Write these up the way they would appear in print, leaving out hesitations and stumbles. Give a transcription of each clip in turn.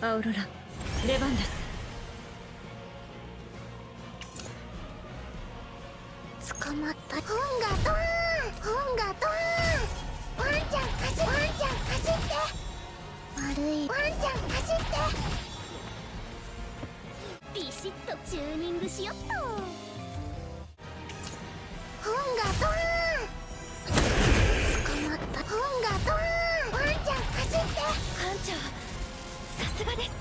アウロラ、出番です。捕まった。本がドーン、本がドーン。ワンちゃん走って、ワンちゃん走って。悪い。ワンちゃん走って。ビシッとチューニングしよっと。本がドーン。捕まった。本がドーン。ワンちゃん走って。艦長、さすがです。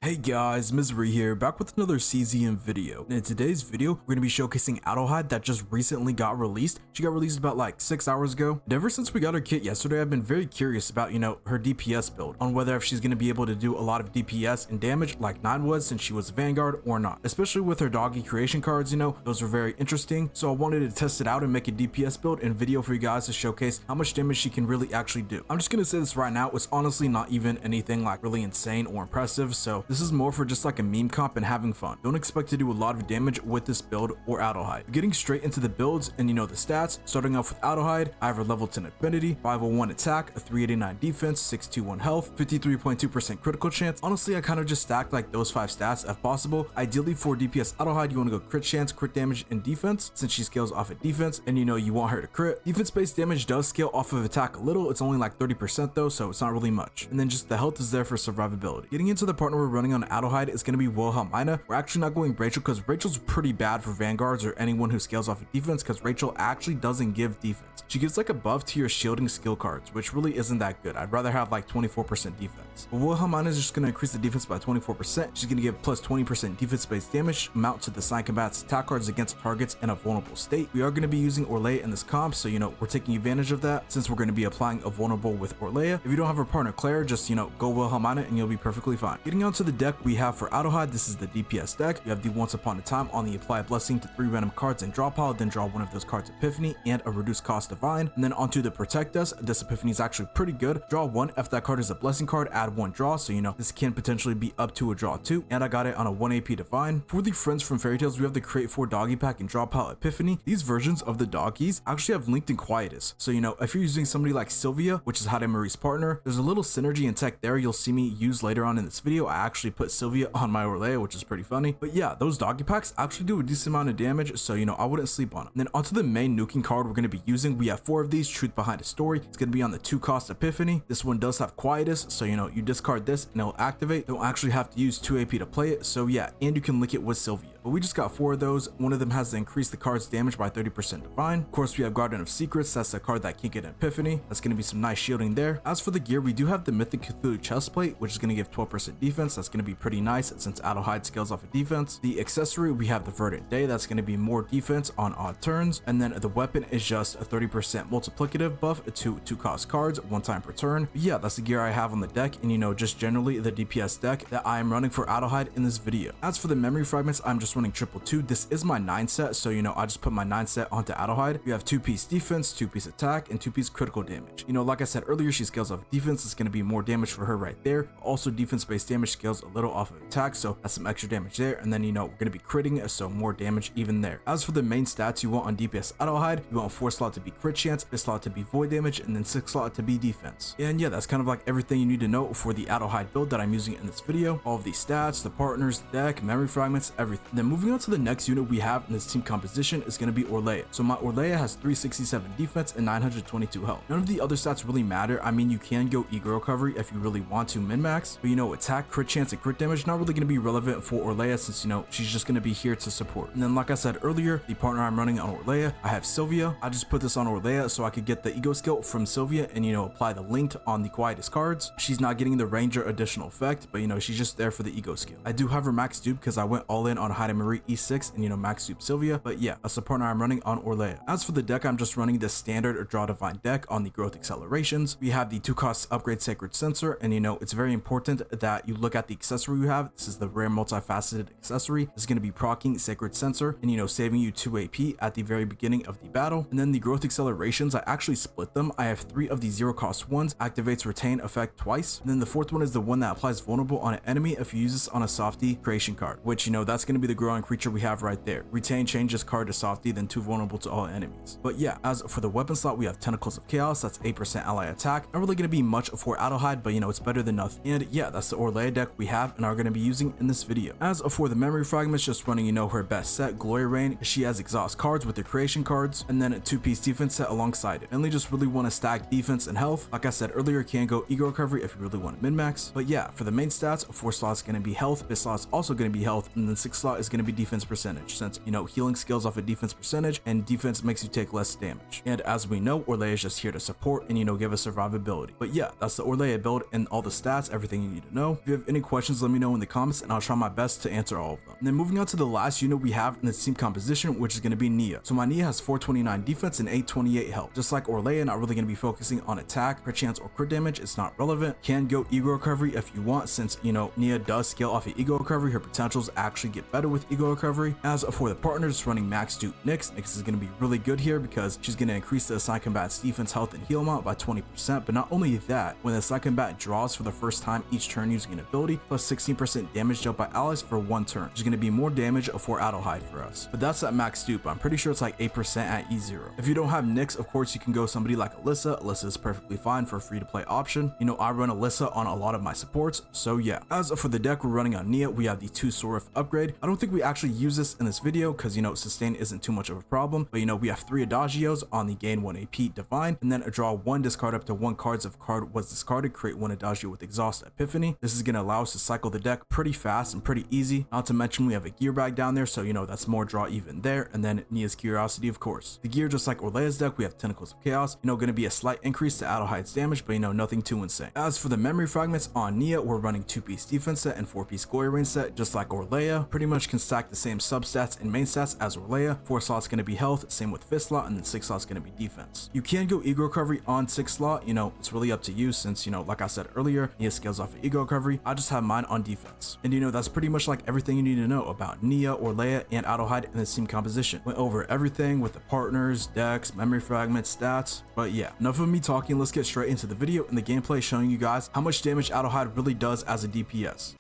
Hey guys, Misery here, back with another CZM video. And in today's video, we're going to be showcasing Adelheid that just recently got released. She got released about like 6 hours ago. And ever since we got her kit yesterday, I've been very curious about, her DPS build, on whether if she's going to be able to do a lot of DPS and damage like 9 was since she was vanguard or not. Especially with her doggy creation cards, those were very interesting. So I wanted to test it out and make a DPS build and video for you guys to showcase how much damage she can really actually do. I'm just going to say this right now, it's honestly not even anything like really insane or impressive. So this is more for just like a meme comp and having fun. Don't expect to do a lot of damage with this build or Adelheid. Getting straight into the builds and the stats, starting off with Adelheid, I have her level 10 affinity, 501 attack, a 389 defense, 621 health, 53.2% critical chance. Honestly, I kind of just stacked like those 5 stats if possible. Ideally for DPS Adelheid, you want to go crit chance, crit damage, and defense since she scales off of defense and you want her to crit. Defense based damage does scale off of attack a little. It's only like 30% though, so it's not really much. And then just the health is there for survivability. Getting into the partner we're running on Adelheid is going to be Wilhelmina. We're actually not going Rachel because Rachel's pretty bad for vanguards or anyone who scales off of defense because Rachel actually doesn't give defense. She gives like a buff to your shielding skill cards, which really isn't that good. I'd rather have like 24% defense. But Wilhelmina is just going to increase the defense by 24%. She's going to give plus 20% defense based damage amount to the sign combat's attack cards against targets in a vulnerable state. We are going to be using Orlea in this comp, so we're taking advantage of that since we're going to be applying a vulnerable with Orlea. If you don't have her partner Claire, just go Wilhelmina and you'll be perfectly fine. Getting onto the deck we have for Adelheid, this is the DPS deck. You have the Once Upon a Time on the apply blessing to 3 random cards and draw pile, then draw one of those cards Epiphany and a reduced cost divine. And then onto the Protect Us, this Epiphany is actually pretty good. Draw 1 if that card is a blessing card, add 1 draw, so this can potentially be up to a draw 2, and I got it on a 1 AP divine. For the friends from Fairy Tales, we have the Create 4 doggy pack and draw pile Epiphany. These versions of the doggies actually have linked in quietus, so if you're using somebody like Sylvia, which is Hade Marie's partner, there's a little synergy in tech there you'll see me use later on in this video. I actually put Sylvia on my Orlea, which is pretty funny. But yeah, those doggy packs actually do a decent amount of damage, so I wouldn't sleep on them. And then onto the main nuking card we're going to be using, we have 4 of these. Truth Behind a Story, it's going to be on the 2 cost Epiphany. This one does have quietus, so you discard this and it'll activate. Don't actually have to use 2 AP to play it, so yeah, and you can link it with Sylvia. But we just got 4 of those. One of them has to increase the card's damage by 30% divine. Of course, we have Guardian of Secrets. That's a card that can't get an Epiphany. That's going to be some nice shielding there. As for the gear, we do have the Mythic Cthulhu chestplate, which is going to give 12% defense. That's going to be pretty nice since Adelheid scales off of defense. The accessory, we have the Verdant Day. That's going to be more defense on odd turns. And then the weapon is just a 30% multiplicative buff to 2 cost cards 1 time per turn. But yeah, that's the gear I have on the deck, and just generally the DPS deck that I am running for Adelheid in this video. As for the memory fragments, I'm just running 222. This is my 9 set, so I just put my 9 set onto Adelheid. We have 2-piece defense, 2-piece attack, and 2-piece critical damage. Like I said earlier, she scales off defense. It's going to be more damage for her right there. Also, defense based damage scales a little off of attack, so that's some extra damage there. And then we're going to be critting, so more damage even there. As for the main stats you want on DPS Adelheid, you want 4 slot to be crit chance, 5 slot to be void damage, and then 6 slot to be defense. And yeah, that's kind of like everything you need to know for the Adelheid build that I'm using in this video. All of the stats, the partners, the deck, memory fragments, everything. Then moving on to the next unit we have in this team composition is going to be Orlea. So my Orlea has 367 defense and 922 health. None of the other stats really matter. I mean, you can go ego recovery if you really want to min-max, but attack, crit chance, and crit damage not really going to be relevant for Orlea since she's just going to be here to support. And then like I said earlier, the partner I'm running on Orlea, I have Sylvia. I just put this on Orlea so I could get the ego skill from Sylvia and apply the linked on the quietus cards. She's not getting the ranger additional effect, but she's just there for the ego skill. I do have her max dupe because I went all in on Hade Marie E6 and max dupe Sylvia, but yeah, that's the partner I'm running on Orlea. As for the deck, I'm just running the standard or draw divine deck on the growth accelerations. We have the 2 costs upgrade sacred sensor, and it's very important that you look at the accessory you have. This is the rare multifaceted accessory. This is going to be proccing sacred sensor and saving you 2 AP at the very beginning of the battle. And then the growth accelerations, I actually split them. I have 3 of the 0 cost ones, activates retain effect twice, and then the 4th one is the one that applies vulnerable on an enemy if you use this on a softie creation card, which that's going to be the growing creature we have right there. Retain changes card to softy, then 2 vulnerable to all enemies. But yeah, as for the weapon slot, we have Tentacles of Chaos, that's 8% ally attack. Not really gonna be much for Adelheid, but you know, it's better than nothing. And yeah, that's the Orlea deck we have and are gonna be using in this video. As for the memory fragments, just running, you know, her best set, Glory Reign. She has exhaust cards with the creation cards, and then a 2-piece defense set alongside it. Mainly just really want to stack defense and health. Like I said earlier, can go ego recovery if you really want to min-max. But yeah, for the main stats, 4 slots gonna be health, 5th slot's also gonna be health, and then 6th slot is gonna be defense percentage, since you know healing scales off a defense percentage, and defense makes you take less damage. And as we know, Orlea is just here to support and you know give us survivability. But yeah, that's the Orlea build and all the stats, everything you need to know. If you have any questions, let me know in the comments and I'll try my best to answer all of them. And then moving on to the last unit we have in this team composition, which is going to be Nia. So my Nia has 429 defense and 828 health. Just like Orlea, not really going to be focusing on attack, perchance, or crit damage. It's not relevant. Can go ego recovery if you want, since you know Nia does scale off of ego recovery. Her potentials actually get better with ego recovery. As for the partners, running max dupe Nyx. Nyx is going to be really good here because she's going to increase the assigned combat's defense, health, and heal amount by 20%. But not only that, when the assigned combat draws for the first time each turn using an ability, plus 16% damage dealt by allies for 1 turn. There's going to be more damage for Adelheid for us. But that's at max dupe. I'm pretty sure it's like 8% at E0. If you don't have Nyx, of course you can go somebody like Alyssa. Alyssa is perfectly fine for a free to play option. You know, I run Alyssa on a lot of my supports, so yeah. As for the deck we're running on Nia, we have the 2 Sorif upgrade. I don't think we actually use this in this video because you know sustain isn't too much of a problem, but you know we have 3 Adagios on the gain 1 AP divine, and then draw 1, discard up to 1 cards. If card was discarded, create 1 Adagio with exhaust epiphany. This is going to allow us to cycle the deck pretty fast and pretty easy. Not to mention we have a gear bag down there, so you know that's more draw even there. And then Nia's curiosity, of course. The gear, just like Orlea's deck, we have Tentacles of Chaos, you know, going to be a slight increase to Adelheid's damage, but you know nothing too insane. As for the memory fragments on Nia, we're running 2-piece defense set and 4-piece glory reign set, just like Orlea. Pretty much can stack the same substats and main stats as Orlea. 4 slots going to be health, same with 5th slot, and then 6 slots going to be defense. You can go ego recovery on 6th slot, you know, it's really up to you, since you know, like I said earlier, Nia scales off of ego recovery. I just have mine on defense. And you know, that's pretty much like everything you need to know about Nia, Orlea, and Adelheid in this team composition. Went over everything with the partners, decks, memory fragments, stats. But yeah, enough of me talking, let's get straight into the video and the gameplay showing you guys how much damage Adelheid really does as a DPS.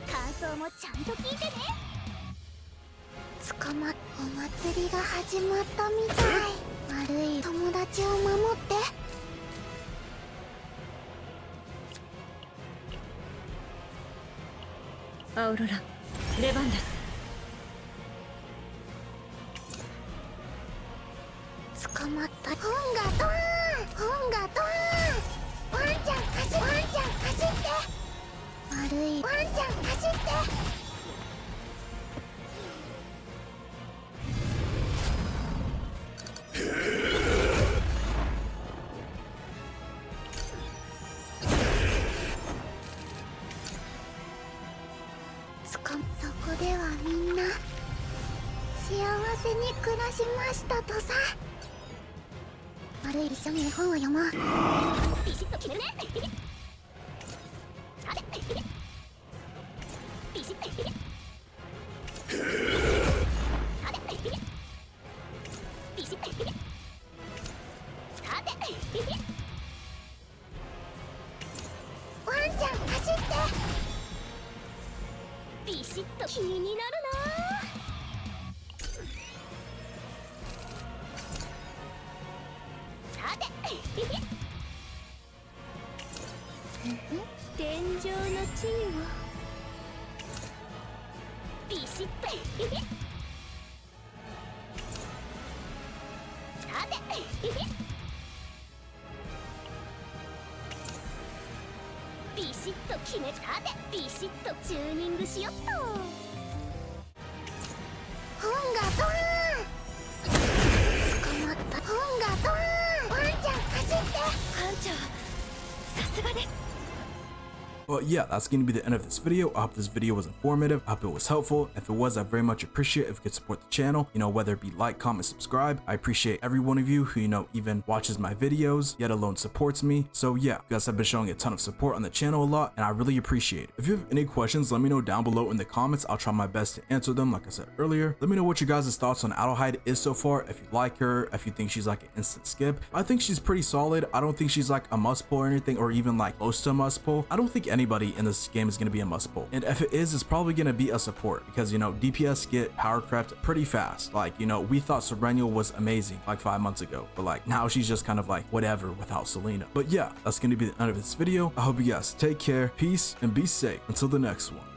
感想もちゃんと聞いてね。捕まっお祭りが始まったみたい。悪い友達を守って。アウロラ、レバンです。捕まった本がドーン本がドーンワンちゃん走ワンちゃん走って悪いワンちゃん走ってそこではみんな幸せに暮らしましたとさ悪い一緒に絵本を読もうビシッと決めるねさてビシッとさてビシッとさてワンちゃん走ってビシッと気になるなさて天井の地位をビシッとさてビシッと決めさてビシッとチューニングしよっと本がドーン捕まった本がドーンワンちゃん走って班長さすがです But yeah, that's going to be the end of this video. I hope this video was informative. I hope it was helpful. If it was, I very much appreciate if you could support the channel, whether it be like, comment, subscribe. I appreciate every one of you who, even watches my videos, yet alone supports me. So yeah, you guys have been showing a ton of support on the channel a lot, and I really appreciate it. If you have any questions, let me know down below in the comments. I'll try my best to answer them, like I said earlier. Let me know what your guys' thoughts on Adelheid is so far, if you like her, if you think she's like an instant skip. I think she's pretty solid. I don't think she's like a must pull or anything, or even like close to a must pull. I don't think anybody in this game is going to be a must pull, and if it is, it's probably going to be a support, because DPS get power crept pretty fast. Like, we thought Serenial was amazing like 5 months ago, but like now she's just kind of like whatever without Selena. But yeah, that's going to be the end of this video. I hope you guys take care, peace, and be safe until the next one.